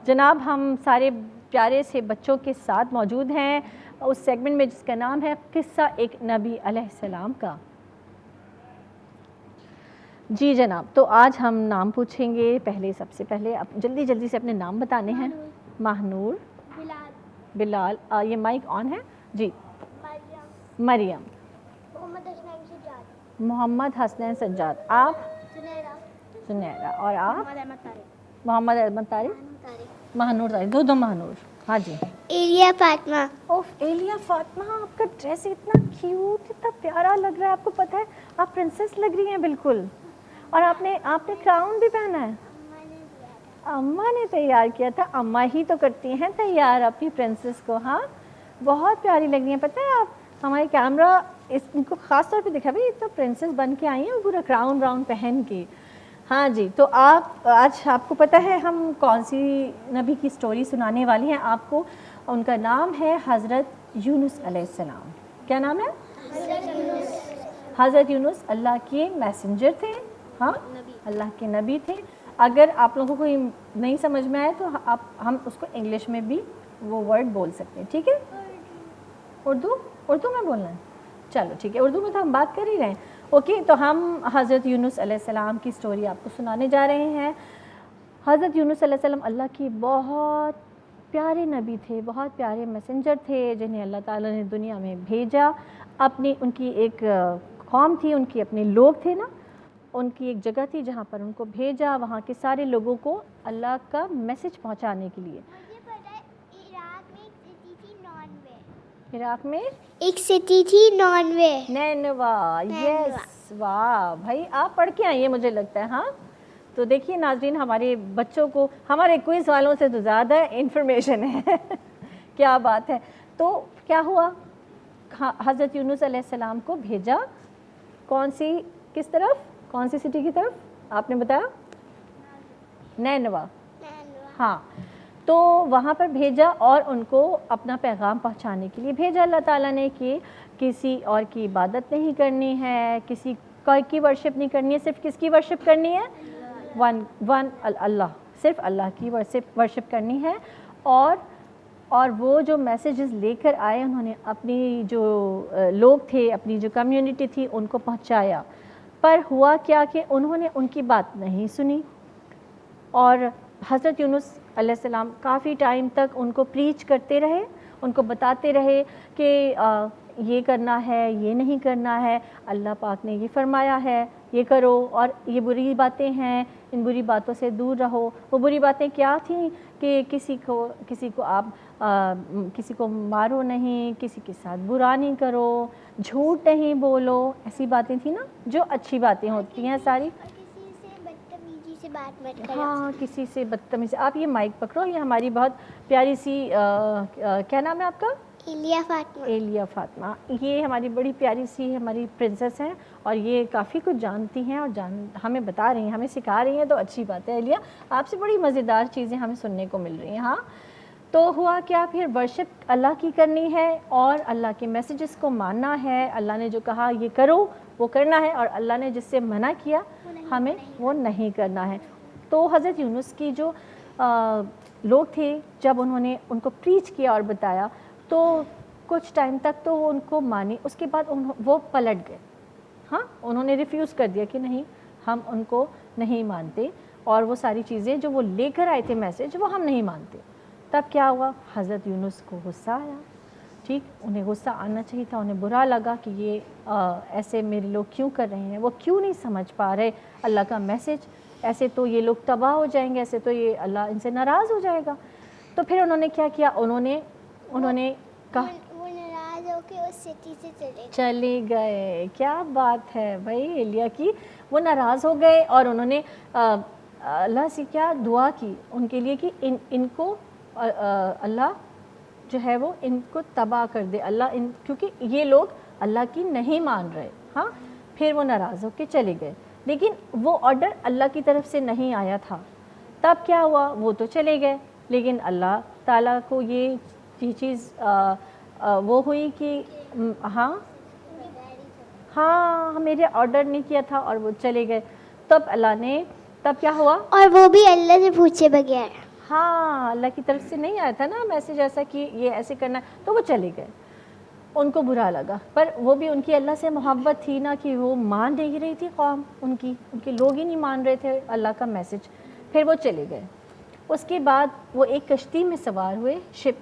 جناب ہم سارے پیارے سے بچوں کے ساتھ موجود ہیں اس سیگمنٹ میں جس کا نام ہے قصہ ایک نبی علیہ السلام کا. جی جناب, تو آج ہم نام پوچھیں گے. سب سے پہلے جلدی سے اپنے نام بتانے ہیں. ماہنور, بلال, یہ مائک آن ہے جی. مریم, محمد حسنین سجاد, آپ سنیرا, اور آپ محمد احمد طارق, ماہنور طارق, دو ماہنور. ہاں جی. ایلیا فاطمہ. ایلیا فاطمہ, آپ کا ڈریس اتنا کیوٹ, اتنا پیارا لگ رہا ہے. آپ کو پتہ ہے آپ پرنسس لگ رہی ہیں بالکل. اور آپ نے کراؤن بھی پہنا ہے. اماں نے تیار کیا تھا. اماں ہی تو کرتی ہیں تیار اپنی پرنسس کو. ہاں بہت پیاری لگ رہی ہیں. پتہ ہے آپ ہمارے کیمرہ ان کو خاص طور پہ دکھا بھائی یہ تو پرنسس بن کے آئی ہیں پورا کراؤن براؤن پہن کے. ہاں جی, تو آج آپ کو پتہ ہے ہم کون سی نبی کی سٹوری سنانے والی ہیں آپ کو. ان کا نام ہے حضرت یونس علیہ السلام. کیا نام ہے؟ حضرت یونس اللہ کے میسنجر تھے. ہاں اللہ کے نبی تھے. اگر آپ لوگوں کو نہیں سمجھ میں آئے تو ہم اس کو انگلش میں بھی وہ ورڈ بول سکتے ہیں. ٹھیک ہے, اردو میں بولنا ہے. چلو ٹھیک ہے, اردو میں تو ہم بات کر ہی رہے ہیں. اوکے, تو ہم حضرت یونس علیہ السلام کی سٹوری آپ کو سنانے جا رہے ہیں. حضرت یونس علیہ السلام اللہ کی بہت پیارے نبی تھے, بہت پیارے میسنجر تھے جنہیں اللہ تعالیٰ نے دنیا میں بھیجا. ان کی ایک قوم تھی, ان کے اپنے لوگ تھے نا, ان کی ایک جگہ تھی جہاں پر ان کو بھیجا, وہاں کے سارے لوگوں کو اللہ کا میسج پہنچانے کے لیے. عراق میں ایک سٹی تھی نانوے, نینوا. یس, واہ بھائی آپ پڑھ کے آئیے مجھے لگتا ہے. ہاں تو دیکھیے ناظرین, ہمارے بچوں کو ہمارے کوئز والوں سے تو زیادہ انفارمیشن ہے. کیا بات ہے. تو کیا ہوا, حضرت یونس علیہ السلام کو بھیجا کس طرف, کون سی سٹی کی طرف آپ نے بتایا؟ نینوا. ہاں, تو وہاں پر بھیجا اور ان کو اپنا پیغام پہنچانے کے لیے بھیجا اللہ تعالیٰ نے کہ کسی اور کی عبادت نہیں کرنی ہے, کسی کی ورشپ نہیں کرنی ہے, صرف کس کی ورشپ کرنی ہے؟ ون اللہ, صرف اللہ کی ورشپ کرنی ہے. اور وہ جو میسیجز لے کر آئے انہوں نے اپنی جو لوگ تھے, اپنی جو کمیونٹی تھی ان کو پہنچایا. پر ہوا کیا کہ انہوں نے ان کی بات نہیں سنی, اور حضرت یونس علیہ السلام کافی ٹائم تک ان کو پریچ کرتے رہے, ان کو بتاتے رہے کہ یہ کرنا ہے, یہ نہیں کرنا ہے, اللہ پاک نے یہ فرمایا ہے یہ کرو, اور یہ بری باتیں ہیں, ان بری باتوں سے دور رہو. وہ بری باتیں کیا تھیں کہ کسی کو آپ کسی کو مارو نہیں, کسی کے ساتھ برا نہیں کرو, جھوٹ نہیں بولو, ایسی باتیں تھیں نا جو اچھی باتیں ہوتی ہیں ساری. ہاں کسی سے بدتمیزی. آپ یہ مائک پکڑو, یہ ہماری بہت پیاری سی کیا نام ہے آپ کا؟ ایلیا فاطمہ. ایلیا فاطمہ, یہ ہماری بڑی پیاری سی ہماری پرنسس ہیں, اور یہ کافی کچھ جانتی ہیں اور ہمیں بتا رہی ہیں, ہمیں سکھا رہی ہیں. تو اچھی بات ہے ایلیا, آپ سے بڑی مزیدار چیزیں ہمیں سننے کو مل رہی ہیں. ہاں تو ہوا کیا, پھر ورشپ اللہ کی کرنی ہے اور اللہ کے میسیجز کو ماننا ہے. اللہ نے جو کہا یہ کرو وہ کرنا ہے, اور اللہ نے جس سے منع کیا ہمیں وہ نہیں کرنا ہے. تو حضرت یونس کی جو لوگ تھے, جب انہوں نے ان کو پریچ کیا اور بتایا تو کچھ ٹائم تک تو وہ ان کو مانی, اس کے بعد وہ پلٹ گئے. ہاں انہوں نے ریفیوز کر دیا کہ نہیں ہم ان کو نہیں مانتے, اور وہ ساری چیزیں جو وہ لے کر آئے تھے میسج وہ ہم نہیں مانتے. تب کیا ہوا, حضرت یونس کو غصہ آیا. ٹھیک, انہیں غصہ آنا چاہیے تھا, انہیں برا لگا کہ یہ ایسے میرے لوگ کیوں کر رہے ہیں, وہ کیوں نہیں سمجھ پا رہے اللہ کا میسج. ایسے تو یہ لوگ تباہ ہو جائیں گے, ایسے تو یہ اللہ ان سے ناراض ہو جائے گا. تو پھر انہوں نے کیا کیا, انہوں نے کہا وہ ناراض ہو کے اس سٹی سے چلے گئے. کیا بات ہے بھائی ایلیا کی, وہ ناراض ہو گئے اور انہوں نے اللہ سے کیا دعا کی ان کے لیے کہ ان کو اللہ جو ہے وہ ان کو تباہ کر دے. اللہ کیونکہ یہ لوگ اللہ کی نہیں مان رہے. ہاں پھر وہ ناراض ہو کے چلے گئے, لیکن وہ آرڈر اللہ کی طرف سے نہیں آیا تھا. تب کیا ہوا, وہ تو چلے گئے, لیکن اللہ تعالیٰ کو یہ چیز وہ ہوئی کہ ہاں میرے آرڈر نہیں کیا تھا اور وہ چلے گئے. تب اللہ نے تب کیا ہوا, اور وہ بھی اللہ سے پوچھے بغیر. ہاں اللہ کی طرف سے نہیں آیا تھا نا میسج ایسا کہ یہ ایسے کرنا ہے، تو وہ چلے گئے. ان کو برا لگا، پر وہ بھی ان کی اللہ سے محبت تھی نا کہ وہ مان نہیں رہی تھی قوم ان کے لوگ ہی نہیں مان رہے تھے اللہ کا میسج. پھر وہ چلے گئے. اس کے بعد وہ ایک کشتی میں سوار ہوئے، شپ،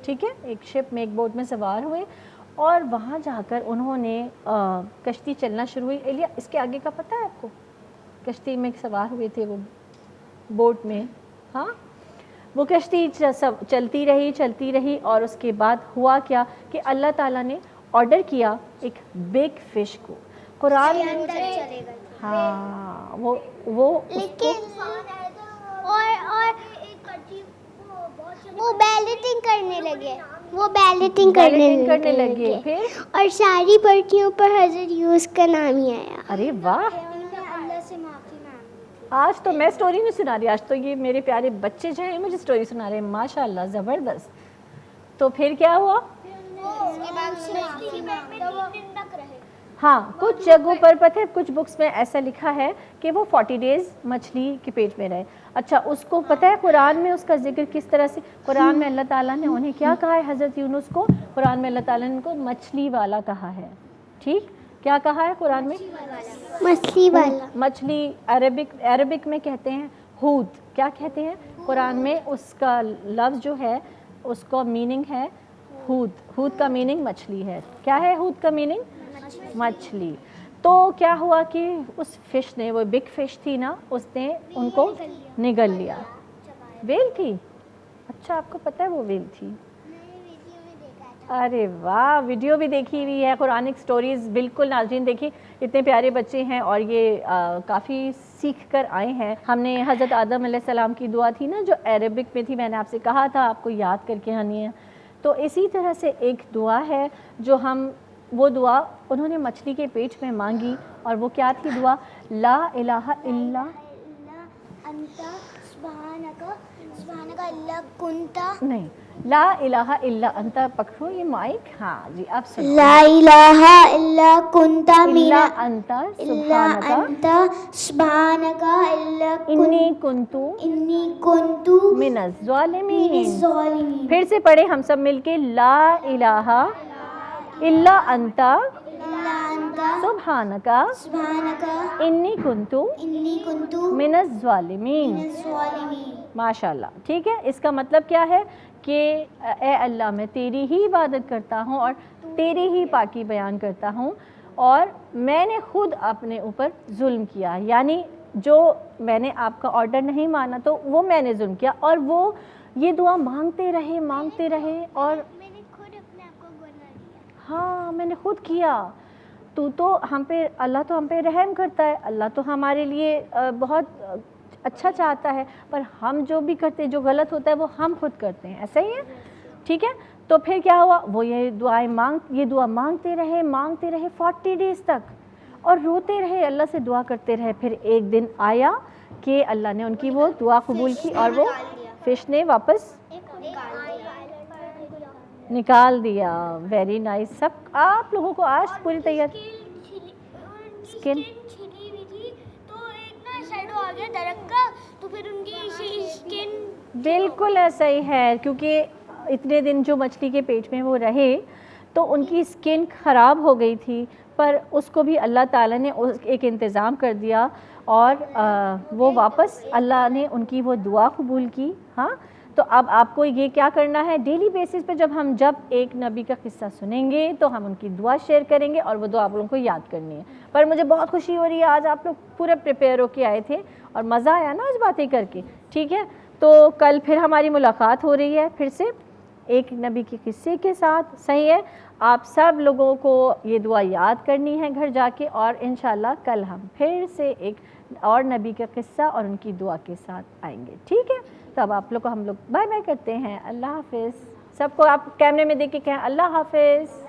ٹھیک ہے، ایک شپ میں، ایک بوٹ میں سوار ہوئے، اور وہاں جا کر انہوں نے کشتی چلنا شروع ہوئی. ایلیا اس کے آگے کا پتہ ہے آپ کو؟ کشتی میں سوار ہوئے تھے وہ بوٹ میں، ہاں، وہ کشتی چلتی رہی اور اس کے بعد ہوا کیا کہ اللہ تعالیٰ نے آرڈر کیا ایک بگ فش کو. قرآن ہاں وہ لیکن وہ بیلٹنگ کرنے لگے پھر اور ساری پرچیوں پر حضرت یونس کا نام ہی آیا. ارے واہ، اللہ سے معافی مانگی. آج تو میں سٹوری نہیں سنا رہی، آج تو یہ میرے پیارے بچے جو ہیں مجھے سٹوری سنا رہے ہیں، ماشاء اللہ زبردست. تو پھر کیا ہوا؟ ہاں کچھ جگہوں پر پتہ ہے، کچھ بکس میں ایسا لکھا ہے کہ وہ 40 days مچھلی کے پیٹ میں رہے. اچھا اس کو پتہ ہے قرآن میں اس کا ذکر کس طرح سے؟ قرآن میں اللہ تعالیٰ نے انہیں کیا کہا ہے؟ حضرت یونس کو قرآن میں اللہ تعالیٰ نے ان کو مچھلی والا کہا ہے. ٹھیک، کیا کہا ہے قرآن میں؟ مچھلی والا. مچھلی عربک میں کہتے ہیں حوت. کیا کہتے ہیں قرآن میں؟ اس کا لفظ جو ہے اس کا میننگ ہے حوت. حوت کا میننگ مچھلی ہے. کیا ہے حوت کا میننگ؟ مچھلی. تو کیا ہوا کہ اس فش نے، وہ بگ فش تھی نا، اس نے ان کو نگل لیا. ویل تھی؟ اچھا آپ کو پتہ ہے وہ ویل تھی؟ ارے واہ، ویڈیو بھی دیکھی ہوئی ہے، قرآنک سٹوریز بالکل. ناظرین دیکھیں اتنے پیارے بچے ہیں اور یہ کافی سیکھ کر آئے ہیں. ہم نے حضرت آدم علیہ السلام کی دعا تھی نا جو عربک میں تھی، میں نے آپ سے کہا تھا آپ کو یاد کر کے آنی ہے. تو اسی طرح سے ایک دعا ہے جو وہ دعا انہوں نے مچھلی کے پیٹ میں مانگی، اور وہ کیا تھی دعا؟ لا الہ الا نہیں، لا الہ الا انت. پکڑو یہ مائک، ہاں جی اب سنو. لا الہ الا کنت الا انت سبحانک انی کنت من الظالمین. پھر سے پڑھے ہم سب مل کے، لا الہ الا انت سبحانک انی کنت من الظالمین. ماشاء اللہ. ٹھیک ہے، اس کا مطلب کیا ہے کہ اے اللہ میں تیری ہی عبادت کرتا ہوں اور تیری ہی پاکی بیان کرتا ہوں، اور میں نے خود اپنے اوپر ظلم کیا، یعنی جو میں نے آپ کا آرڈر نہیں مانا تو وہ میں نے ظلم کیا. اور وہ یہ دعا مانگتے رہے اور ہاں میں نے خود کیا. تو ہم پہ اللہ تو ہم پہ رحم کرتا ہے، اللہ تو ہمارے لیے بہت اچھا چاہتا ہے، پر ہم جو بھی کرتے ہیں، جو غلط ہوتا ہے وہ ہم خود کرتے ہیں. ایسا ہی ہے، ٹھیک ہے. تو پھر کیا ہوا؟ وہ یہ دعا مانگتے رہے 40 days تک، اور روتے رہے، اللہ سے دعا کرتے رہے. پھر ایک دن آیا کہ اللہ نے ان کی وہ دعا قبول کی اور وہ فش نے واپس نکال دیا. Very nice. سب آپ لوگوں کو آج پوری تیار اسکن بالکل ایسا ہی ہے، کیونکہ اتنے دن جو مچھلی کے پیٹ میں وہ رہے تو ان کی اسکن خراب ہو گئی تھی، پر اس کو بھی اللہ تعالیٰ نے ایک انتظام کر دیا اور وہ واپس اللہ نے ان کی وہ دعا قبول کی. ہاں تو اب آپ کو یہ کیا کرنا ہے، ڈیلی بیسس پہ جب ایک نبی کا قصہ سنیں گے تو ہم ان کی دعا شیئر کریں گے اور وہ دعا آپ لوگوں کو یاد کرنی ہے. پر مجھے بہت خوشی ہو رہی ہے، آج آپ لوگ پورے پریپیئر ہو کے آئے تھے اور مزہ آیا نا آج باتیں کر کے. ٹھیک ہے، تو کل پھر ہماری ملاقات ہو رہی ہے پھر سے ایک نبی کے قصے کے ساتھ. صحیح ہے، آپ سب لوگوں کو یہ دعا یاد کرنی ہے گھر جا کے، اور انشاءاللہ کل ہم پھر سے ایک اور نبی کا قصہ اور ان کی دعا کے ساتھ آئیں گے. ٹھیک ہے، تو اب آپ لوگ کو ہم لوگ بائے بائے کرتے ہیں. اللہ حافظ. سب کو آپ کیمرے میں دیکھ کے کہیں اللہ حافظ.